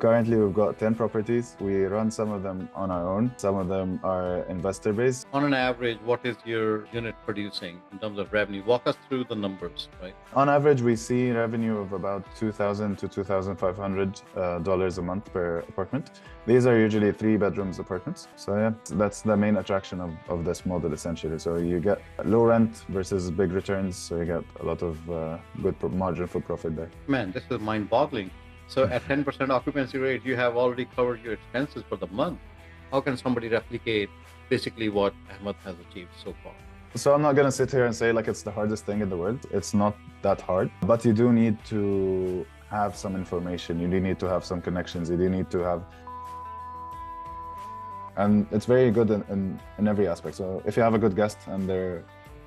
Currently, we've got 10 properties. We run some of them on our own. Some of them are investor based. On an average, what is your unit producing in terms of revenue? Walk us through the numbers, right? On average, we see revenue of about $2,000 to $2,500 a month per apartment. These are usually 3 bedrooms apartments. So yeah, that's the main attraction of this model essentially. So you get low rent versus big returns. So you get a lot of good margin for profit there. Man, this is mind-boggling. So at 10% occupancy rate, you have already covered your expenses for the month. How can somebody replicate basically what Ahmed has achieved so far? So I'm not going to sit here and say like it's the hardest thing in the world. It's not that hard, but you do need to have some information. You do need to have some connections. You do need to have, and it's very good in every aspect. So if you have a good guest and they're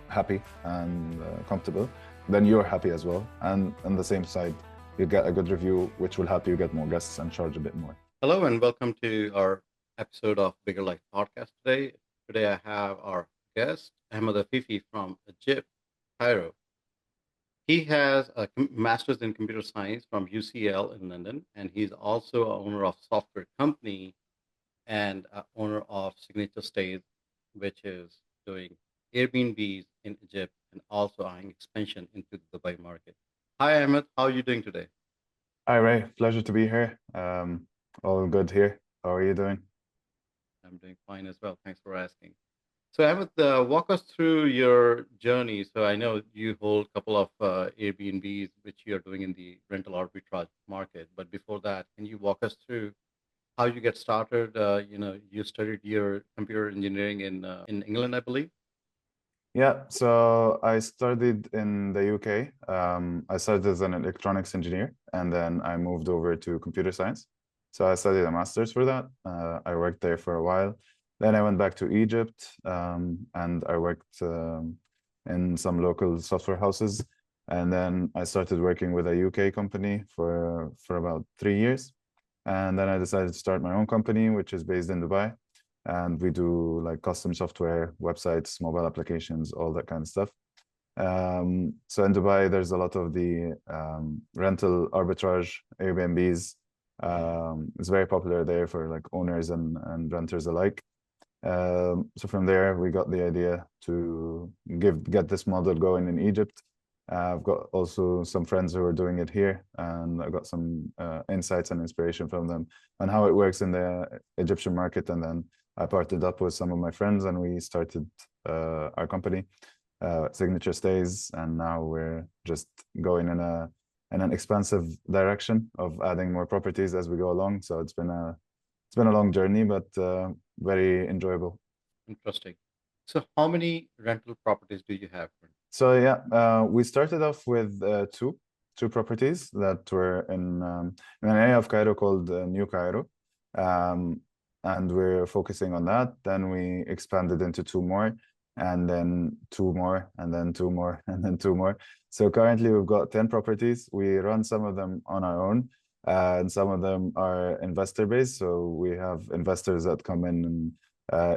happy and comfortable, then you're happy as well. And on the same side, you get a good review, which will help you get more guests and charge a bit more. Hello and welcome to our episode of Bigger Life Podcast today. Today I have our guest, Ahmed Afify from Egypt, Cairo. He has a master's in computer science from UCL in London, and he's also an owner of software company and owner of Signature Stays, which is doing Airbnbs in Egypt and also eyeing expansion into the Dubai market. Hi, Ahmed. How are you doing today? Hi, Ray. Pleasure to be here. All good here. How are you doing? I'm doing fine as well. Thanks for asking. So, Ahmed, walk us through your journey. So, I know you hold a couple of Airbnbs, which you're doing in the rental arbitrage market. But before that, can you walk us through how you get started? You studied your computer engineering in England, I believe. Yeah, so I studied in the UK. I started as an electronics engineer, and then I moved over to computer science. So I studied a master's for that. I worked there for a while. Then I went back to Egypt, and I worked in some local software houses. And then I started working with a UK company for about 3 years. And then I decided to start my own company, which is based in Dubai. And we do like custom software, websites, mobile applications, all that kind of stuff. So in Dubai, there's a lot of the rental arbitrage, Airbnbs. It's very popular there for like owners and renters alike. So from there, we got the idea to get this model going in Egypt. I've got also some friends who are doing it here, and I got some insights and inspiration from them on how it works in the Egyptian market. And then I partnered up with some of my friends, and we started our company, Signature Stays, and now we're just going in an expansive direction of adding more properties as we go along. So it's been a long journey, but very enjoyable. Interesting. So, how many rental properties do you have? So yeah, we started off with two properties that were in an area of Cairo called New Cairo, and we're focusing on that. Then we expanded into two more, and then two more, and then two more, and then two more. So currently we've got 10 properties. We run some of them on our own, and some of them are investor based. So we have investors that come in and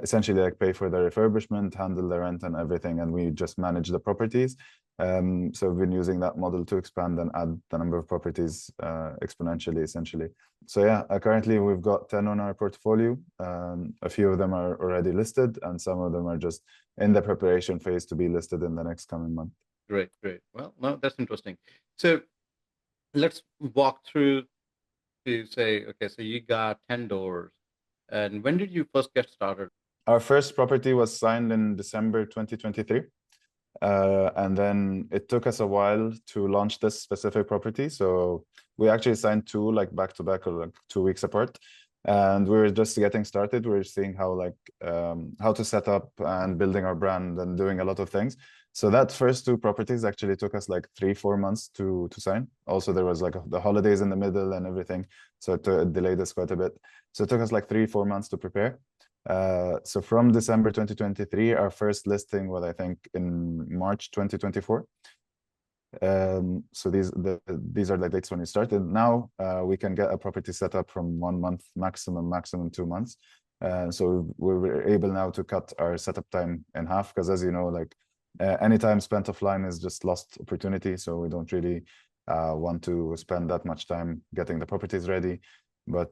essentially like pay for the refurbishment, handle the rent and everything, and we just manage the properties. So we've been using that model to expand and add the number of properties exponentially, essentially. So yeah, currently we've got 10 on our portfolio. A few of them are already listed, and some of them are just in the preparation phase to be listed in the next coming month. Great, great. Well, no, that's interesting. So let's walk through to say, okay, so you got 10 doors. And when did you first get started? Our first property was signed in December 2023. And then it took us a while to launch this specific property. So we actually signed two like back to back or like 2 weeks apart. And we were just getting started. We were seeing how to set up and building our brand and doing a lot of things. So that first two properties actually took us like 3-4 months to sign. Also, there was like the holidays in the middle and everything. So it delayed us quite a bit. So it took us like 3-4 months to prepare. So from December 2023, our first listing was, I think, in March 2024. So these are the dates when we started. Now we can get a property set up from 1 month, maximum 2 months. So we were able now to cut our setup time in half, because as you know, like any time spent offline is just lost opportunity. So we don't really want to spend that much time getting the properties ready. but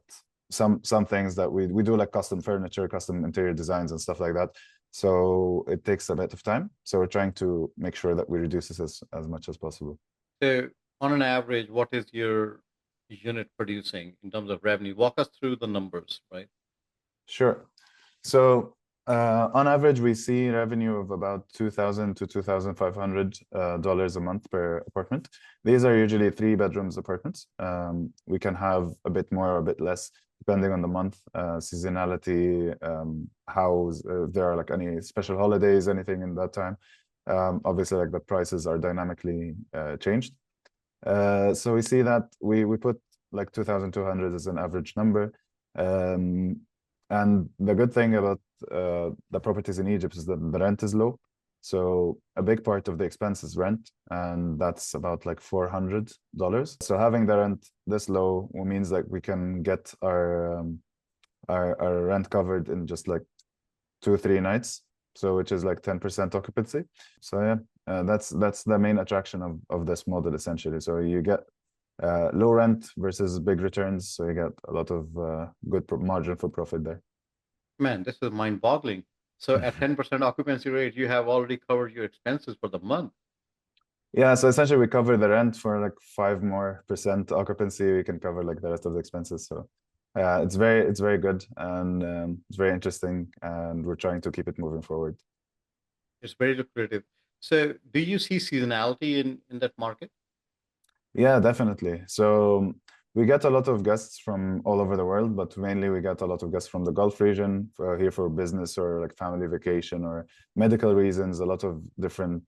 some things that we do like custom furniture, custom interior designs and stuff like that. So it takes a bit of time. So we're trying to make sure that we reduce this as much as possible. So on an average, what is your unit producing in terms of revenue? Walk us through the numbers, right? Sure. So on average, we see revenue of about 2,000 to $2,500 dollars a month per apartment. These are usually 3 bedrooms apartments. We can have a bit more or a bit less depending on the month, seasonality, how if there are like any special holidays, anything in that time. Obviously, like the prices are dynamically changed. So we see that we put like 2,200 as an average number. Um, and the good thing about the properties in Egypt is that the rent is low. So a big part of the expense is rent, and that's about like $400. So having the rent this low means like we can get our rent covered in just like 2 or 3 nights. So which is like 10% occupancy. So yeah, that's the main attraction of this model essentially. So you get low rent versus big returns. So you get a lot of good margin for profit there. Man, this is mind-boggling. So at 10% occupancy rate, you have already covered your expenses for the month. Yeah, so essentially we cover the rent for like 5% more occupancy. We can cover like the rest of the expenses. So it's very good and it's very interesting, and we're trying to keep it moving forward. It's very lucrative. So do you see seasonality in that market? Yeah, definitely. So we get a lot of guests from all over the world, but mainly we get a lot of guests from the Gulf region here for business or like family vacation or medical reasons, a lot of different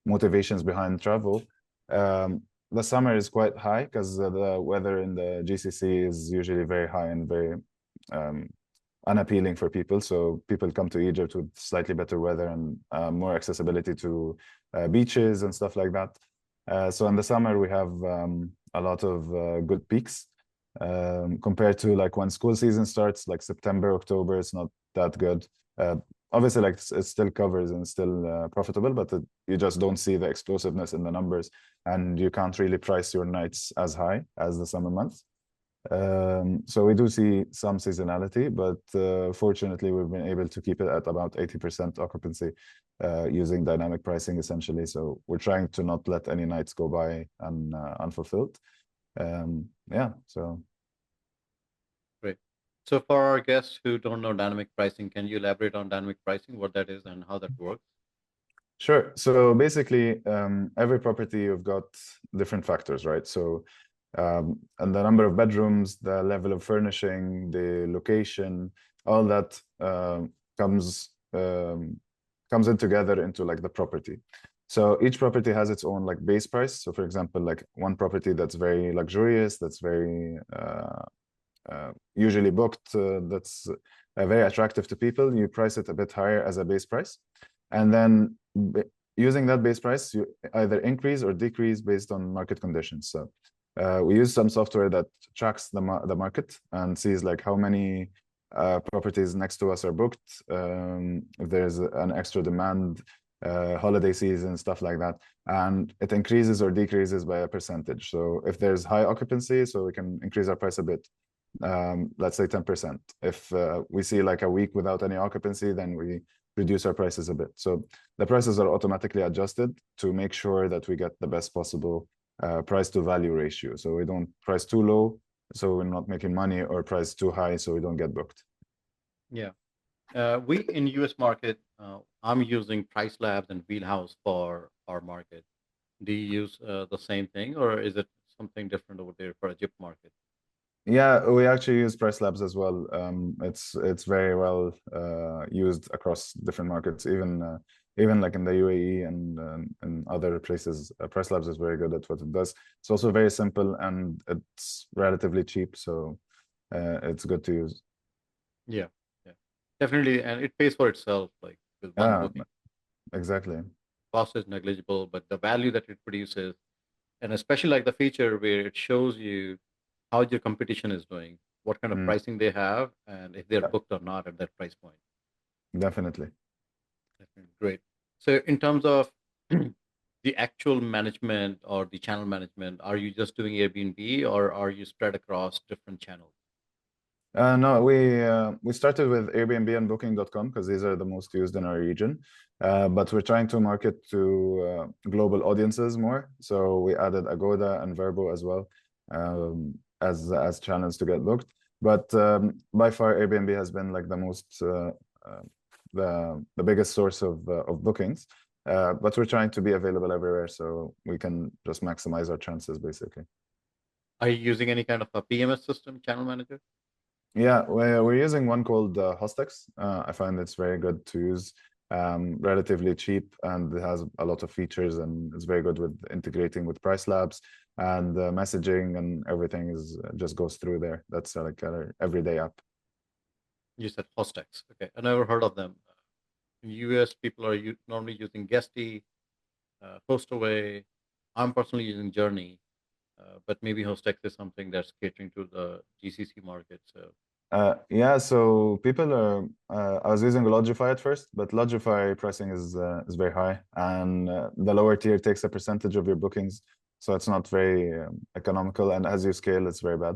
motivations behind travel. The summer is quite high because the weather in the GCC is usually very high and very um, unappealing for people. So people come to Egypt with slightly better weather and more accessibility to beaches and stuff like that. So in the summer we have a lot of good peaks compared to like when school season starts, like September, October. It's not that good. Obviously, like it still covers and still profitable, but you just don't see the explosiveness in the numbers, and you can't really price your nights as high as the summer months. So we do see some seasonality, but fortunately, we've been able to keep it at about 80% occupancy using dynamic pricing essentially. So we're trying to not let any nights go by unfulfilled. Yeah, so. Great. So for our guests who don't know dynamic pricing, can you elaborate on dynamic pricing, what that is and how that works? Sure. So basically, every property you've got different factors, right? So, and the number of bedrooms, the level of furnishing, the location, all that comes comes in together into like the property. So each property has its own like base price. So for example, like one property that's very luxurious, that's very usually booked, that's very attractive to people, you price it a bit higher as a base price. And then using that base price, you either increase or decrease based on market conditions. So we use some software that tracks the market and sees like how many properties next to us are booked, if there's an extra demand, holiday season, stuff like that. And it increases or decreases by a percentage. So if there's high occupancy, so we can increase our price a bit, let's say 10%. If we see like a week without any occupancy, then we reduce our prices a bit. So the prices are automatically adjusted to make sure that we get the best possible price to value ratio. So we don't price too low, so we're not making money, or price too high, so we don't get booked. Yeah. We in US market, I'm using Price Labs and Wheelhouse for our market. Do you use the same thing, or is it something different over there for Egypt market? Yeah, we actually use Price Labs as well. It's very well used across different markets, even like in the UAE and other places. Price Labs is very good at what it does. It's also very simple and it's relatively cheap, so it's good to use. Yeah, yeah, definitely, and it pays for itself. Like with one Yeah, booking, exactly. cost is negligible, but the value that it produces, and especially like the feature where it shows you how your competition is doing, what kind of Mm, pricing they have, and if they're yeah, booked or not at that price point. definitely. Definitely great. So in terms of the actual management or the channel management, are you just doing Airbnb or are you spread across different channels? No, we started with Airbnb and Booking.com because these are the most used in our region. But we're trying to market to global audiences more. So we added Agoda and Verbo as well, as channels to get booked. But by far, Airbnb has been like the most the biggest source of bookings. But we're trying to be available everywhere so we can just maximize our chances, basically. Are you using any kind of a PMS system, channel manager? Yeah, we're using one called Hostex. I find it's very good to use, relatively cheap, and it has a lot of features, and it's very good with integrating with price labs and messaging, and everything is just goes through there. That's like an everyday app. You said Hostex. Okay, I never heard of them. In US, people are normally using Guesty, Hostaway. I'm personally using Journey, but maybe Hostex is something that's catering to the GCC market. So Yeah, so people are. I was using Logify at first, but Logify pricing is very high, and the lower tier takes a percentage of your bookings, so it's not very economical. And as you scale, it's very bad.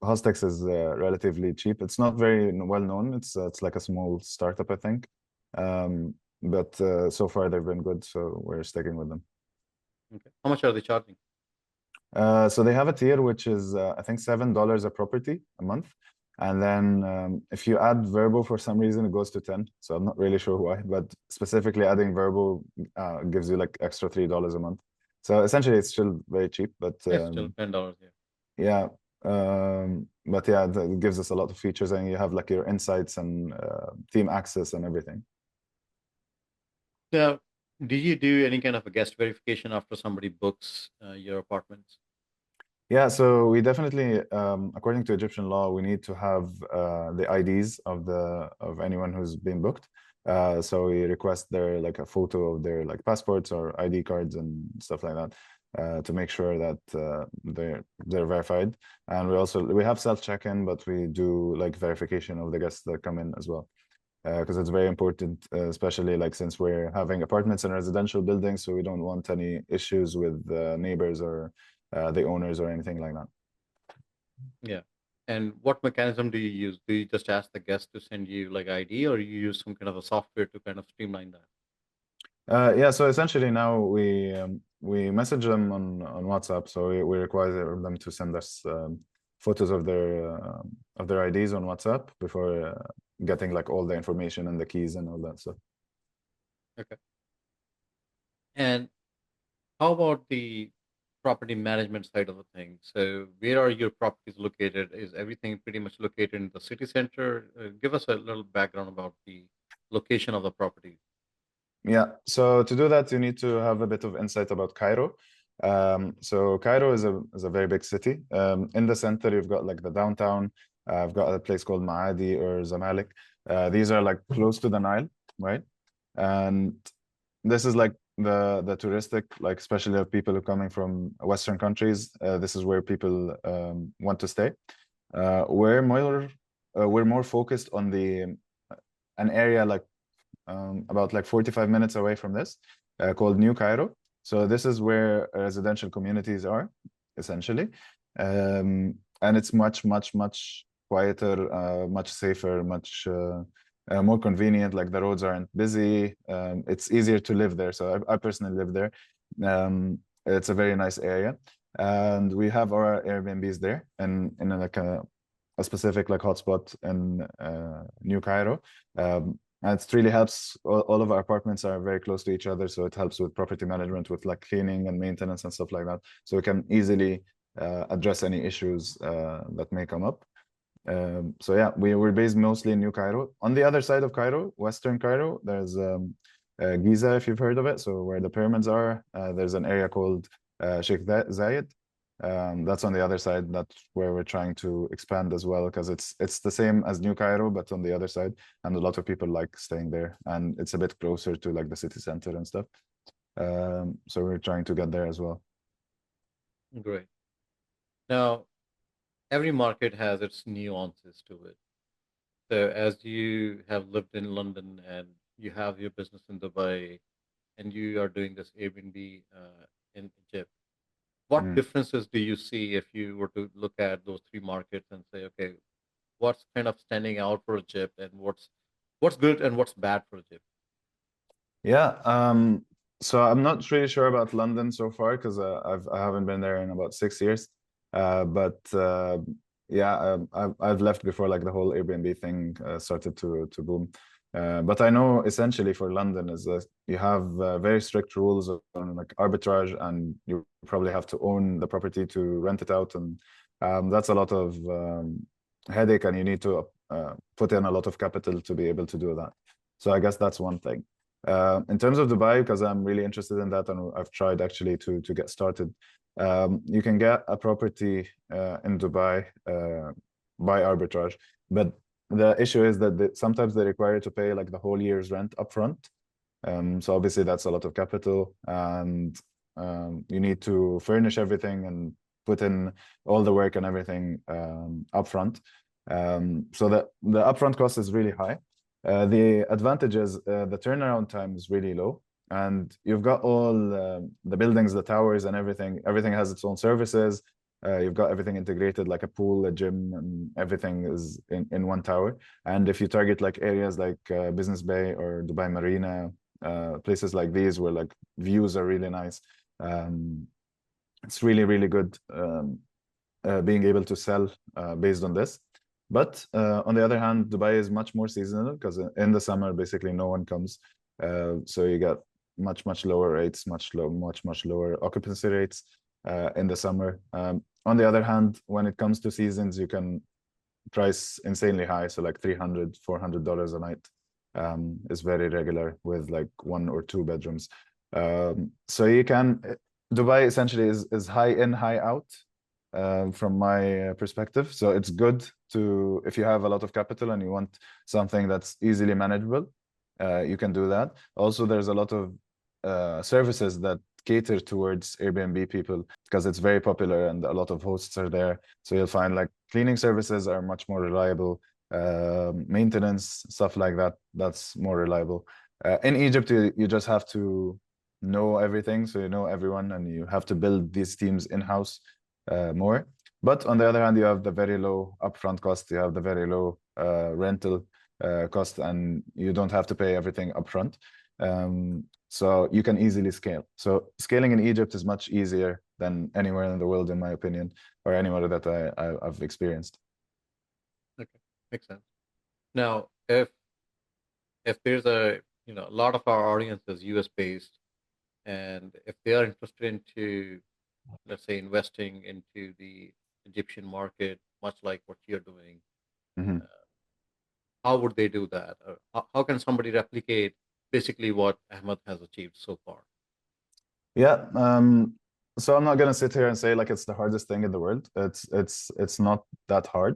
Hostex is relatively cheap. It's not very well known. It's like a small startup, I think. But so far they've been good, so we're sticking with them. okay, how much are they charging? So they have a tier which is I think $7 a property a month, and then if you add Verbo for some reason it goes to 10. So I'm not really sure why, but specifically adding Verbo gives you like extra $3 a month. So essentially it's still very cheap, but It's still $10. Yeah. yeah, but yeah, it gives us a lot of features, and you have like your insights and team access and everything. Now, do you do any kind of a guest verification after somebody books your apartments? Yeah, so we definitely, according to Egyptian law, we need to have the IDs of anyone who's been booked. So we request their like a photo of their like passports or ID cards and stuff like that to make sure that they're verified. And we have self check-in, but we do like verification of the guests that come in as well. Because it's very important, especially like since we're having apartments in residential buildings, so we don't want any issues with neighbors or the owners or anything like that. Yeah. And what mechanism do you use? Do you just ask the guest to send you like ID, or you use some kind of a software to kind of streamline that? Yeah, so essentially now we message them on WhatsApp, so we require them to send us photos of their IDs on WhatsApp before getting like all the information and the keys and all that stuff. Okay. And how about the property management side of the thing? So, where are your properties located? Is everything pretty much located in the city center? Give us a little background about the location of the property. Yeah, so to do that, you need to have a bit of insight about Cairo. So Cairo is a very big city. In the center, you've got like the downtown. I've got a place called Maadi or Zamalek. These are like close to the Nile, right? And this is like the touristic, like especially of people who are coming from Western countries. This is where people want to stay. We're more focused on the an area like about like 45 minutes away from this, called New Cairo. So this is where residential communities are, essentially. And it's much quieter, much safer, much more convenient. Like the roads aren't busy. It's easier to live there. So I personally live there. It's a very nice area. And we have our Airbnbs there in like a specific like hotspot in New Cairo. And it really helps. All of our apartments are very close to each other, so it helps with property management, with like cleaning and maintenance and stuff like that. So we can easily address any issues that may come up. So yeah, we're based mostly in New Cairo. On the other side of Cairo, Western Cairo, there's Giza, if you've heard of it. So where the pyramids are, there's an area called Sheikh Zayed. That's on the other side. That's where we're trying to expand as well, because it's the same as New Cairo, but on the other side. And a lot of people like staying there, and it's a bit closer to like the city center and stuff. So we're trying to get there as well. Great. Now, every market has its nuances to it. So, as you have lived in London and you have your business in Dubai, and you are doing this Airbnb in Egypt. What Mm. differences do you see if you were to look at those three markets and say, okay, what's kind of standing out for Egypt, and what's good and what's bad for Egypt? Yeah. So I'm not really sure about London so far because I haven't been there in about 6 years. But yeah, I've left before like the whole Airbnb thing started to boom. But I know essentially for London is that you have very strict rules on like arbitrage, and you probably have to own the property to rent it out, and that's a lot of headache, and you need to put in a lot of capital to be able to do that. So I guess that's one thing. In terms of Dubai, because I'm really interested in that, and I've tried actually to get started. You can get a property in Dubai by arbitrage, but the issue is that sometimes they require you to pay like the whole year's rent upfront. So obviously that's a lot of capital, and you need to furnish everything and put in all the work and everything upfront. So the upfront cost is really high. The advantage is the turnaround time is really low, and you've got all the buildings, the towers, and everything. Everything has its own services. You've got everything integrated, like a pool, a gym, and everything is in one tower. And if you target like areas like Business Bay or Dubai Marina, places like these where like views are really nice, um, it's really, really good being able to sell based on this. But on the other hand, Dubai is much more seasonal because in the summer, basically no one comes. So you get much lower rates, much lower occupancy rates in the summer. On the other hand, when it comes to seasons, you can price insanely high. So like $300, $400 a night is very regular with like 1 or 2 bedrooms. So you can, Dubai essentially is high in, high out from my perspective. So it's good to, if you have a lot of capital and you want something that's easily manageable, you can do that. Also, there's a lot of services that cater towards Airbnb people because it's very popular and a lot of hosts are there. So you'll find like cleaning services are much more reliable, maintenance, stuff like that, that's more reliable. In Egypt, you just have to know everything. So you know everyone and you have to build these teams in-house more. But on the other hand, you have the very low upfront cost, you have the very low rental cost, and you don't have to pay everything upfront. So you can easily scale. So scaling in Egypt is much easier than anywhere in the world, in my opinion, or anywhere that I've experienced. Okay, makes sense. Now, if there's a lot of our audience is US based, and if they are interested into, let's say, investing into the Egyptian market, much like what you're doing, Mhm. how would they do that? Or how can somebody replicate basically what Ahmed has achieved so far? Yeah. So I'm not gonna sit here and say like it's the hardest thing in the world. It's not that hard,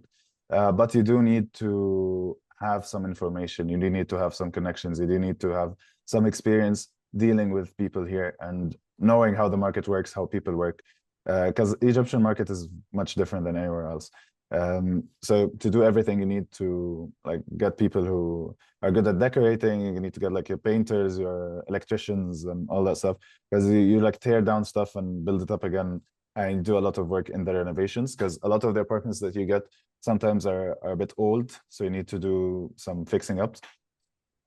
but you do need to have some information. You do need to have some connections. You do need to have some experience dealing with people here and knowing how the market works, how people work, because Egyptian market is much different than anywhere else. So to do everything, you need to like get people who are good at decorating. You need to get like your painters, your electricians, and all that stuff because you like tear down stuff and build it up again, and you do a lot of work in the renovations because a lot of the apartments that you get sometimes are a bit old, so you need to do some fixing ups.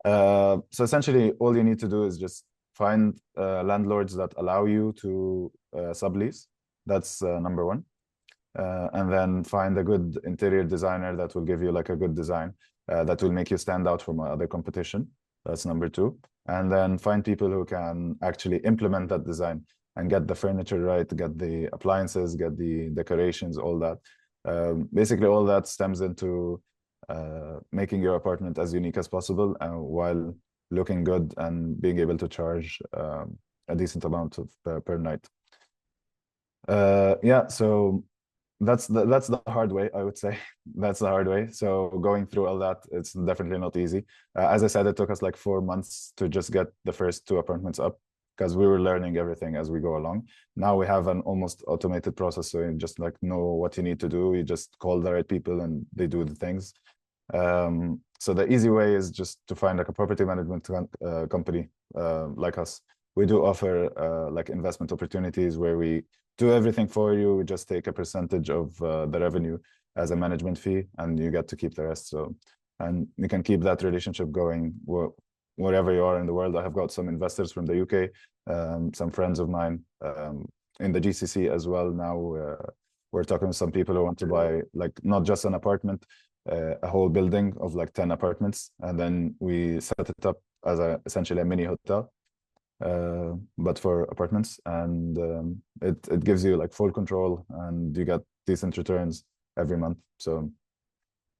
So essentially, all you need to do is just find landlords that allow you to sublease. That's number one. And then find a good interior designer that will give you like a good design that will make you stand out from other competition. That's number two. And then find people who can actually implement that design and get the furniture right, get the appliances, get the decorations, all that. Basically, all that stems into making your apartment as unique as possible while looking good and being able to charge a decent amount of per night. Yeah, so that's the hard way, I would say. That's the hard way. So going through all that, it's definitely not easy. As I said, it took us like 4 months to just get the first 2 apartments up because we were learning everything as we go along. Now we have an almost automated process, so you just like know what you need to do. You just call the right people and they do the things. So the easy way is just to find like a property management company like us we do offer like investment opportunities where we do everything for you. We just take a percentage of the revenue as a management fee, and you get to keep the rest. So, and you can keep that relationship going wherever you are in the world. I have got some investors from the UK, some friends of mine in the GCC as well. Now we're talking to some people who want to buy like not just an apartment, a whole building of like 10 apartments, and then we set it up as essentially a mini hotel, but for apartments, and it gives you like full control, and you get decent returns every month. So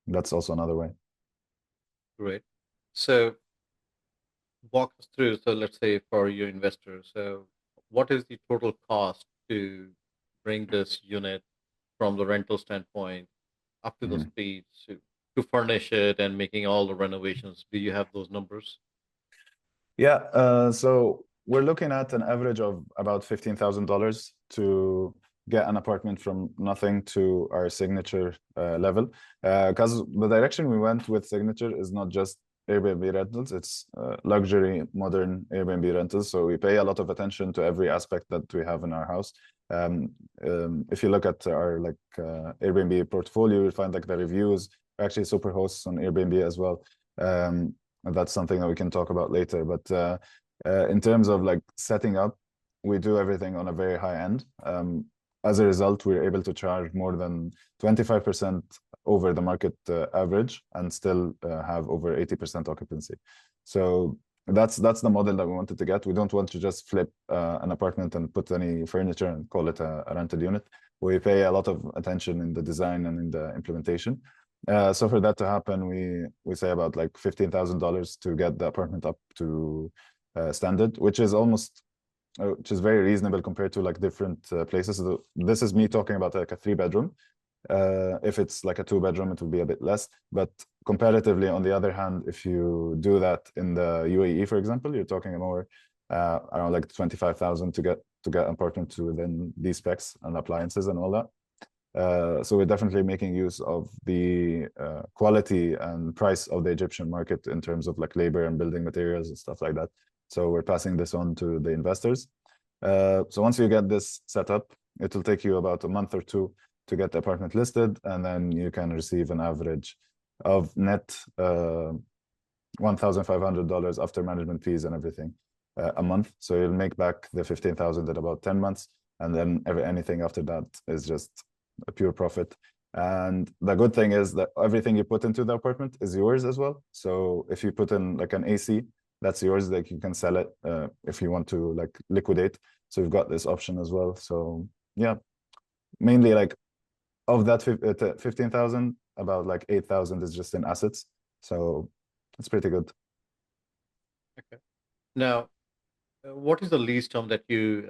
that's also another way. Great. So walk us through. So let's say for your investors, so what is the total cost to bring this unit from the rental standpoint up to the Mhm. speed to furnish it and making all the renovations? Do you have those numbers? Yeah, so we're looking at an average of about $15,000 to get an apartment from nothing to our signature level. Because the direction we went with signature is not just Airbnb rentals, it's luxury, modern Airbnb rentals. So we pay a lot of attention to every aspect that we have in our house. Um, if you look at our like Airbnb portfolio, you'll find like the reviews are actually super hosts on Airbnb as well. And that's something that we can talk about later. But in terms of like setting up, we do everything on a very high end. As a result, we're able to charge more than 25% over the market average and still have over 80% occupancy. So that's the model that we wanted to get. We don't want to just flip an apartment and put any furniture and call it a rented unit. We pay a lot of attention in the design and in the implementation. So for that to happen, we say about like $15,000 to get the apartment up to standard, which is very reasonable compared to like different places. This is me talking about like a 3-bedroom. If it's like a 2-bedroom, it will be a bit less. But comparatively, on the other hand, if you do that in the UAE, for example, you're talking more around like 25,000 to get an apartment to within these specs and appliances and all that. So we're definitely making use of the quality and price of the Egyptian market in terms of like labor and building materials and stuff like that. So we're passing this on to the investors. So once you get this set up, it will take you about a month or two to get the apartment listed, and then you can receive an average of net $1,500 after management fees and everything a month. So you'll make back the 15,000 in about 10 months, and then anything after that is just a pure profit. And the good thing is that everything you put into the apartment is yours as well. So if you put in like an AC, that's yours. Like you can sell it if you want to like liquidate. So we've got this option as well. So yeah, mainly like of that 15,000, about like 8,000 is just in assets. So it's pretty good. Okay. Now, what is the lease term that you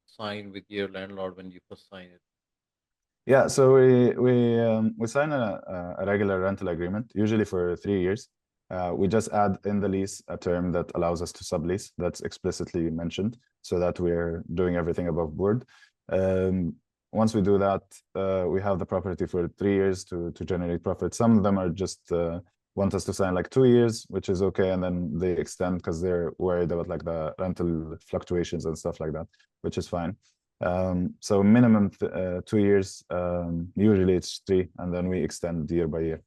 sign with your landlord when you first sign it? Yeah, so we sign a regular rental agreement, usually for 3 years. We just add in the lease a term that allows us to sublease. That's explicitly mentioned, so that we're doing everything above board. Once we do that, we have the property for 3 years to generate profit. Some of them are just want us to sign like 2 years, which is okay, and then they extend because they're worried about like the rental fluctuations and stuff like that, which is fine. So minimum 2 years, usually it's 3, and then we extend year by year.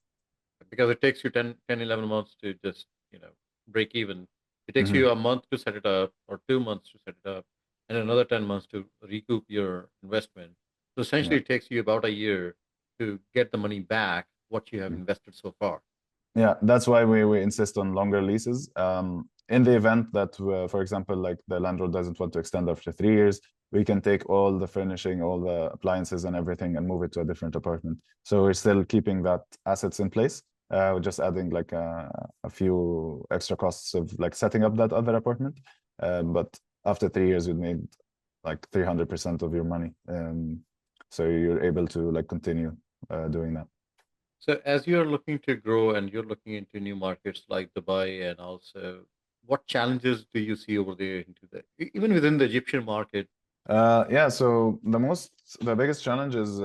Because it takes you 11 months to just, break even. It takes Mhm. you a month to set it up or 2 months to set it up and another 10 months to recoup your investment. So essentially Yeah. it takes you about a year to get the money back, what you have Mhm. invested so far. Yeah, that's why we insist on longer leases. In the event that, for example, like the landlord doesn't want to extend after 3 years, we can take all the furnishing, all the appliances and everything and move it to a different apartment. So we're still keeping that assets in place. We're just adding like a few extra costs of like setting up that other apartment. But after 3 years, we made like 300% of your money. So you're able to like continue doing that. So as you're looking to grow and you're looking into new markets like Dubai, and also what challenges do you see over there into even within the Egyptian market? Yeah, so the biggest challenge is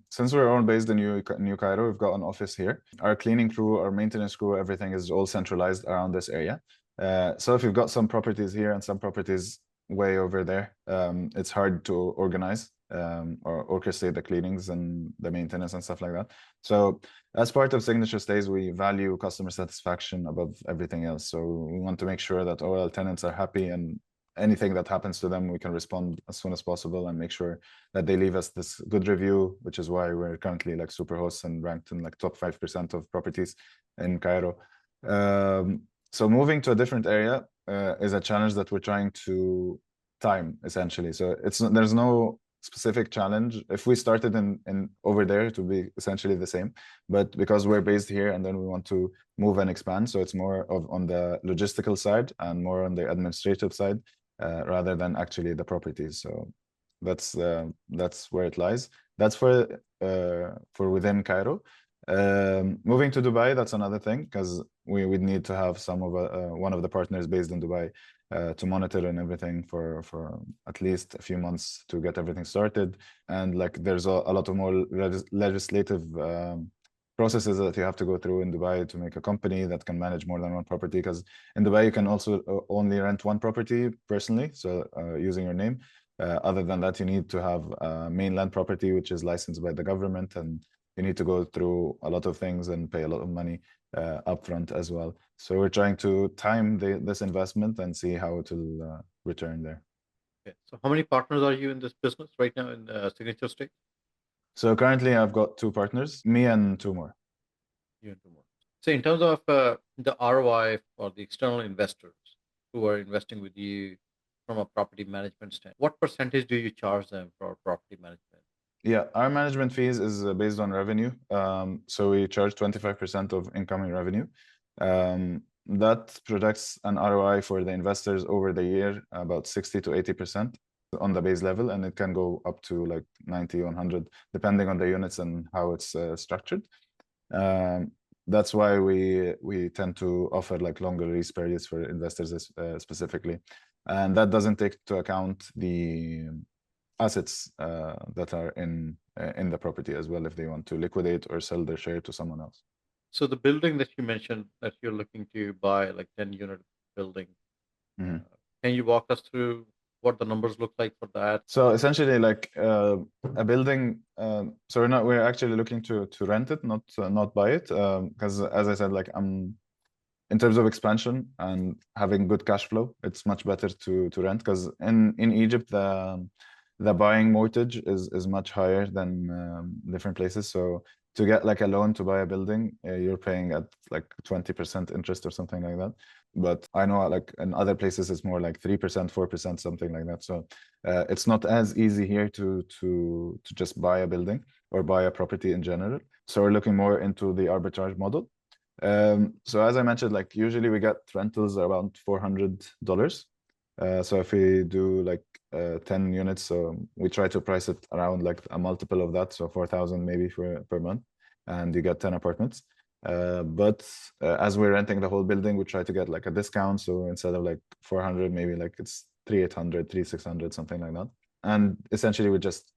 since we're all based in New Cairo, we've got an office here. Our cleaning crew, our maintenance crew, everything is all centralized around this area. So if you've got some properties here and some properties way over there, it's hard to organize or orchestrate the cleanings and the maintenance and stuff like that. So as part of Signature Stays, we value customer satisfaction above everything else. So we want to make sure that all our tenants are happy, and anything that happens to them, we can respond as soon as possible and make sure that they leave us this good review, which is why we're currently like super hosts and ranked in like top 5% of properties in Cairo. So moving to a different area is a challenge that we're trying to time essentially. So there's no specific challenge. If we started in over there, it would be essentially the same. But because we're based here and then we want to move and expand, so it's more of on the logistical side and more on the administrative side rather than actually the properties. So that's where it lies. That's for within Cairo. Moving to Dubai, that's another thing because we would need to have some of one of the partners based in Dubai to monitor and everything for at least a few months to get everything started. And like there's a lot of more legislative processes that you have to go through in Dubai to make a company that can manage more than one property. Because in Dubai you can also only rent one property personally, so using your name. Other than that, you need to have a mainland property which is licensed by the government, and you need to go through a lot of things and pay a lot of money upfront as well. So we're trying to time this investment and see how it will return there. Okay. So how many partners are you in this business right now in Signature State? So currently I've got 2 partners, me and 2 more. You and 2 more. So in terms of the ROI for the external investors who are investing with you from a property management standpoint, what percentage do you charge them for property management? Yeah, our management fees is based on revenue. So we charge 25% of incoming revenue. That projects an ROI for the investors over the year, about 60 to 80% on the base level, and it can go up to like 90, 100, depending on the units and how it's structured. That's why we tend to offer like longer lease periods for investors specifically, and that doesn't take into account the assets that are in the property as well if they want to liquidate or sell their share to someone else. So the building that you mentioned that you're looking to buy, like 10-unit building, can you walk us through what the numbers look like for that? So essentially, like a building. So we're actually looking to rent it, not buy it, because as I said, like in terms of expansion and having good cash flow, it's much better to rent because in Egypt the buying mortgage is much higher than different places. So to get like a loan to buy a building, you're paying at like 20% interest or something like that. But I know like in other places it's more like 3%, 4%, something like that. So it's not as easy here to just buy a building or buy a property in general. So we're looking more into the arbitrage model. So as I mentioned, like usually we get rentals around $400. So if we do like 10 units, so we try to price it around like a multiple of that, so 4,000 maybe per month, and you get 10 apartments. But as we're renting the whole building, we try to get like a discount. So instead of like 400, maybe like it's 3,800, 3,600, something like that. And essentially we just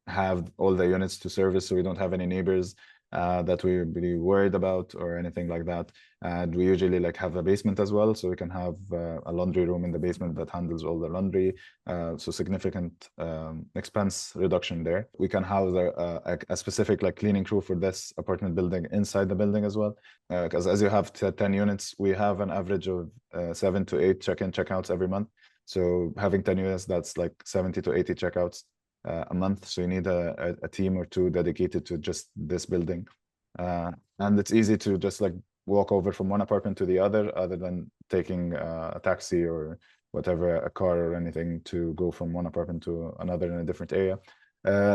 have all the units to service, so we don't have any neighbors that we're really worried about or anything like that. And we usually like have a basement as well, so we can have a laundry room in the basement that handles all the laundry. So significant expense reduction there. We can house a specific like cleaning crew for this apartment building inside the building as well. Because as you have 10 units, we have an average of 7 to 8 check-in, check-outs every month. So having 10 units, that's like 70 to 80 checkouts a month. So you need a team or two dedicated to just this building. And it's easy to just like walk over from one apartment to the other than taking a taxi or whatever, a car or anything to go from one apartment to another in a different area.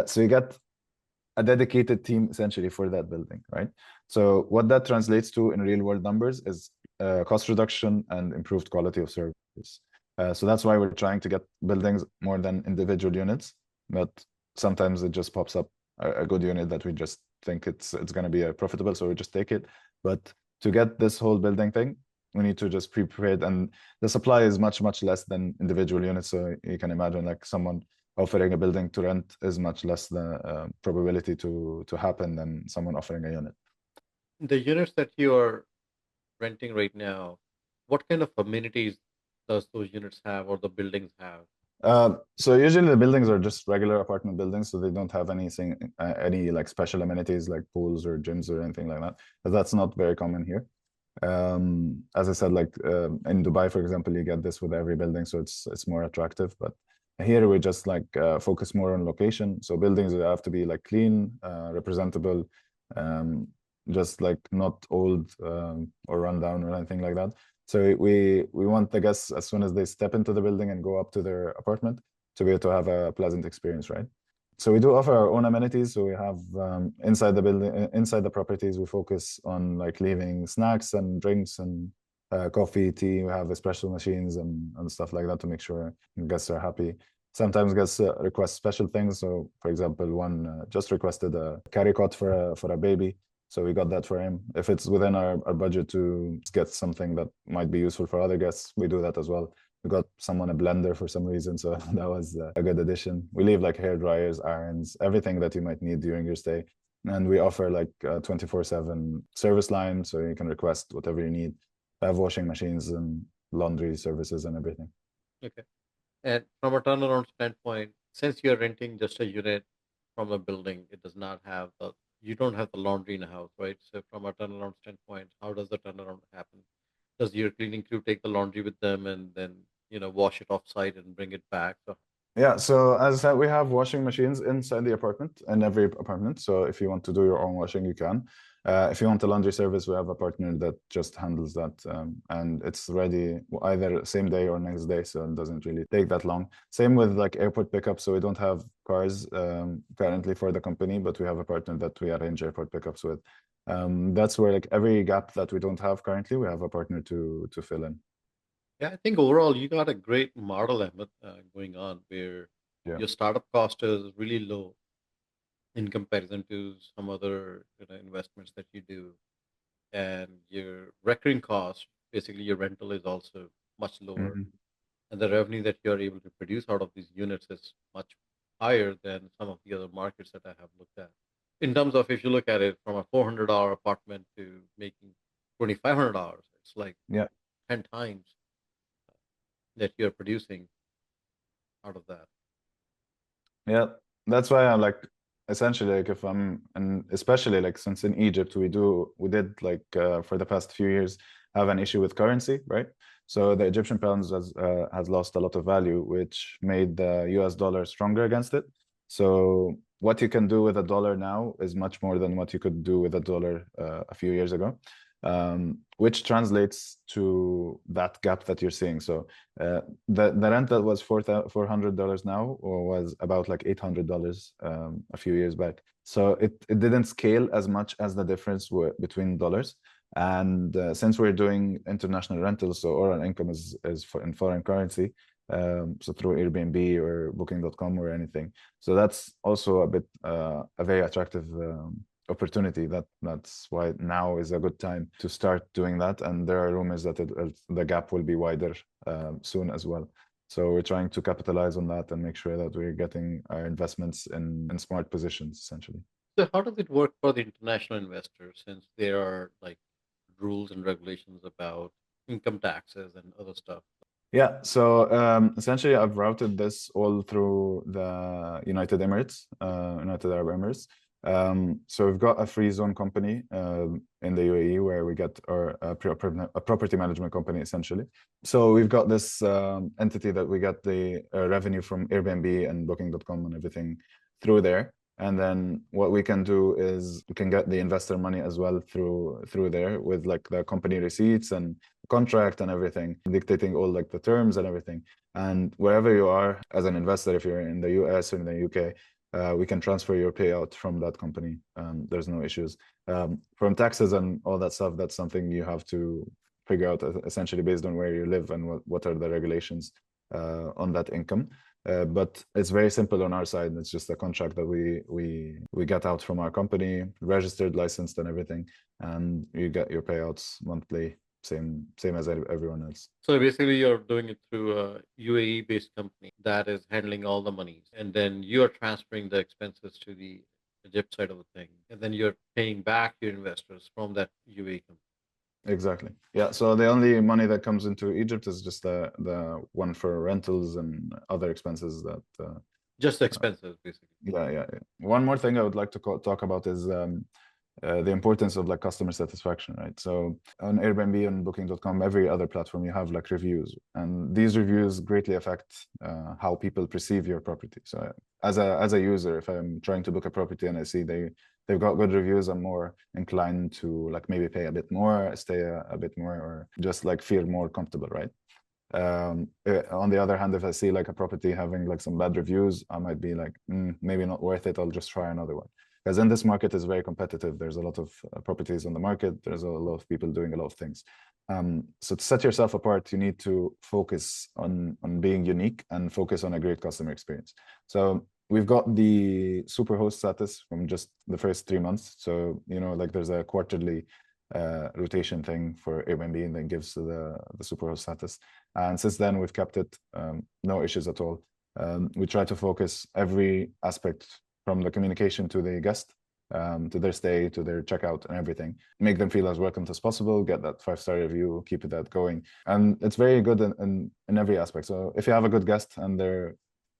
So you get a dedicated team essentially for that building, right? So what that translates to in real world numbers is cost reduction and improved quality of service. So that's why we're trying to get buildings more than individual units, but sometimes it just pops up a good unit that we just think it's going to be profitable, so we just take it. But to get this whole building thing, we need to just pre-prepare it, and the supply is much less than individual units. So you can imagine like someone offering a building to rent is much less the probability to happen than someone offering a unit. The units that you are renting right now, What kind of amenities does those units have or the buildings have? So usually the buildings are just regular apartment buildings, so they don't have any like special amenities like pools or gyms or anything like that. But that's not very common here. As I said, like in Dubai, for example, you get this with every building, so it's more attractive. But here we just like focus more on location. So buildings have to be like clean, representable, um, just like not old or run down or anything like that. So we want the guests as soon as they step into the building and go up to their apartment to be able to have a pleasant experience, right? So we do offer our own amenities. So we have inside the building, inside the properties, we focus on like leaving snacks and drinks and coffee, tea. We have espresso machines and stuff like that to make sure guests are happy. Sometimes guests request special things. So, for example, one just requested a carry cot for a baby. So we got that for him. If it's within our budget to get something that might be useful for other guests, we do that as well. We got someone a blender for some reason, so that was a good addition. We leave like hair dryers, irons, everything that you might need during your stay. And we offer like a 24/7 service line, so you can request whatever you need. I have washing machines and laundry services and everything. Okay. And from a turnaround standpoint, since you're renting just a unit from a building, it does not have you don't have the laundry in the house, right? So from a turnaround standpoint, how does the turnaround happen? Does your cleaning crew take the laundry with them and then, wash it off site and bring it back? So, Yeah, so as I said, we have washing machines inside the apartment, in every apartment. So if you want to do your own washing, you can. If you want a laundry service, we have a partner that just handles that, and it's ready either same day or next day, so it doesn't really take that long. Same with like airport pickup. So we don't have cars currently for the company, but we have a partner that we arrange airport pickups with. That's where like every gap that we don't have currently, we have a partner to fill in. yeah, I think overall you got a great model, Ahmed, going on where Yeah. your startup cost is really low in comparison to some other investments that you do, and your recurring cost, basically your rental, is also much lower, Mhm. and the revenue that you're able to produce out of these units is much higher than some of the other markets that I have looked at. In terms of, if you look at it from a $400 apartment to making $2,500, it's like Yeah. 10 times that you're producing out of that. Yeah, that's why I'm like essentially like if I'm and especially like since in Egypt we did like for the past few years have an issue with currency, right? So the Egyptian pounds has lost a lot of value, which made the US dollar stronger against it. So what you can do with a dollar now is much more than what you could do with a dollar a few years ago, which translates to that gap that you're seeing. So the rent that was $400 now was about like $800 a few years back. So it didn't scale as much as the difference between dollars. And since we're doing international rentals, so all our income is in foreign currency, so through Airbnb or Booking.com or anything. So that's also a very attractive opportunity. That's why now is a good time to start doing that. And there are rumors that the gap will be wider soon as well. So we're trying to capitalize on that and make sure that we're getting our investments in smart positions, essentially. So how does it work for the international investors, since there are like rules and regulations about income taxes and other stuff? Yeah, so essentially, I've routed this all through the United Arab Emirates. So we've got a free zone company in the UAE where we get a property management company essentially. So we've got this entity that we get the revenue from Airbnb and Booking.com and everything through there. And then what we can do is we can get the investor money as well through there with like the company receipts and contract and everything, dictating all like the terms and everything. And wherever you are as an investor, if you're in the US or in the UK, we can transfer your payout from that company. There's no issues. From taxes and all that stuff, that's something you have to figure out essentially based on where you live and what are the regulations on that income. But it's very simple on our side. It's just a contract that we get out from our company, registered, licensed, and everything, and you get your payouts monthly, same as everyone else. So basically, you're doing it through a UAE based company that is handling all the monies, and then you're transferring the expenses to the Egypt side of the thing, and then you're paying back your investors from that UAE company. Exactly. Yeah. So the only money that comes into Egypt is just the one for rentals and other expenses that Just expenses, basically. yeah. One more thing I would like to talk about is the importance of like customer satisfaction, right? So on Airbnb and Booking.com, every other platform, you have like reviews, and these reviews greatly affect how people perceive your property. So as a user, if I'm trying to book a property and I see they've got good reviews, I'm more inclined to like maybe pay a bit more, stay a bit more, or just like feel more comfortable, right? On the other hand, if I see like a property having like some bad reviews, I might be like, maybe not worth it. I'll just try another one. Because in this market is very competitive. There's a lot of properties on the market. There's a lot of people doing a lot of things. So to set yourself apart, you need to focus on being unique and focus on a great customer experience. So we've got the superhost status from just the first 3 months. So, like there's a quarterly rotation thing for Airbnb and then gives the superhost status. And since then, we've kept it, no issues at all. We try to focus every aspect from the communication to the guest, to their stay, to their checkout and everything. Make them feel as welcome as possible, get that 5-star review, keep that going. And it's very good in every aspect. So if you have a good guest and they're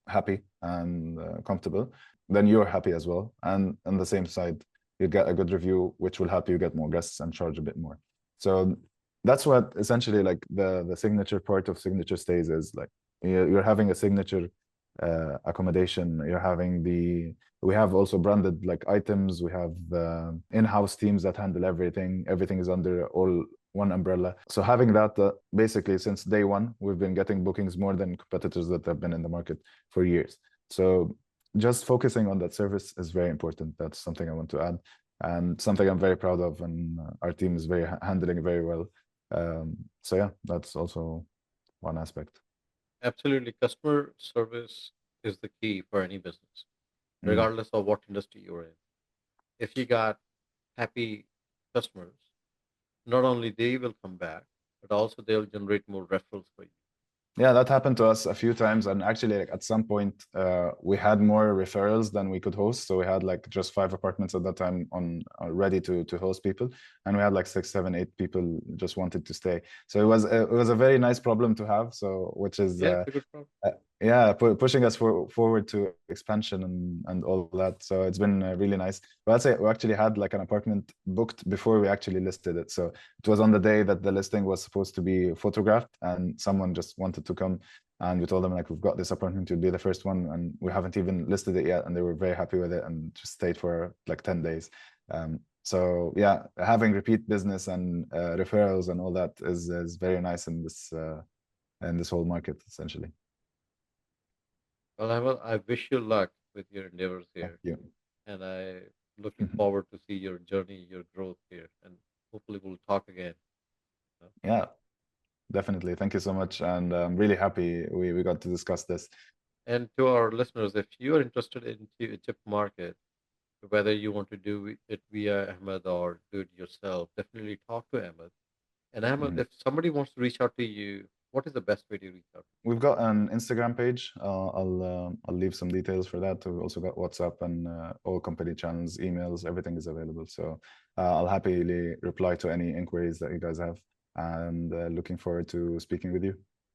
happy and comfortable, then you're happy as well. And on the same side, you get a good review, which will help you get more guests and charge a bit more. So that's what essentially like the signature part of signature stays is like you're having a signature accommodation. We have also branded like items. We have in-house teams that handle everything. Everything is under all one umbrella. So having that, basically since day one, we've been getting bookings more than competitors that have been in the market for years. So just focusing on that service is very important. That's something I want to add, and something I'm very proud of, and our team is very handling very well. So yeah, that's also one aspect. Absolutely. Customer service is the key for any business, Mm. regardless of what industry you're in. If you got happy customers, not only they will come back, but also they'll generate more referrals for you. Yeah, that happened to us a few times, and actually, like at some point, we had more referrals than we could host. So we had like just 5 apartments at that time on ready to host people, and we had like 6, 7, 8 people just wanted to stay. So it was a very nice problem to have. So which is Yeah, it's a good problem. yeah, pushing us forward to expansion and all that. So it's been really nice. But I'd say we actually had like an apartment booked before we actually listed it. So it was on the day that the listing was supposed to be photographed, and someone just wanted to come, and we told them like we've got this apartment, you'll be the first one, and we haven't even listed it yet, and they were very happy with it and just stayed for like 10 days. So yeah, having repeat business and referrals and all that is very nice in this whole market essentially. Well, I wish you luck with your endeavors Thank here, you. and I looking forward to see your journey, your growth here, and hopefully we'll talk again. uh, Yeah, definitely. Thank you so much. And I'm really happy we got to discuss this. And to our listeners, if you are interested in the Egypt market, whether you want to do it via Ahmed or do it yourself, definitely talk to Ahmed. And Ahmed, Mhm. if somebody wants to reach out to you, what is the best way to reach out? We've got an Instagram page. I'll leave some details for that. We've also got WhatsApp and all company channels, emails, everything is available. So I'll happily reply to any inquiries that you guys have. And looking forward to speaking with you.